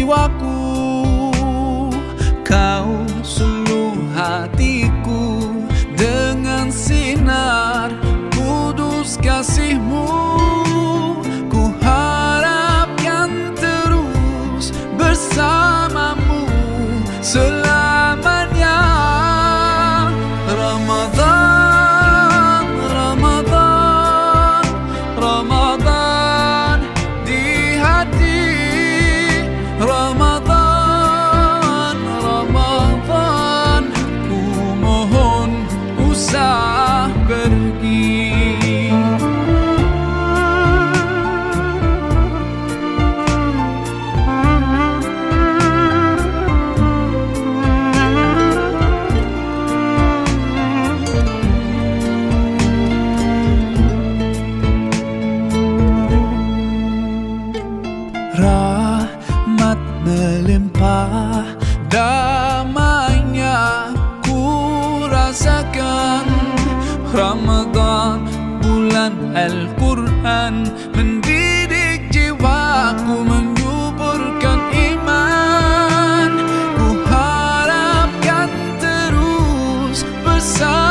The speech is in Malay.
jiwaku. Kau suluh hatiku dengan sinar kudus kasih-Mu. Ku harapkan terus bersamamu selamanya. Ramadan, Ramadan, Ramadan di hati. Ramadan, Ramadan, ku mohon usah pergi. Rahmat melimpah, damainya ku rasakan. Ramadan, bulan Al-Quran, mendidik jiwaku, menyuburkan iman. Ku harapkan terus bersama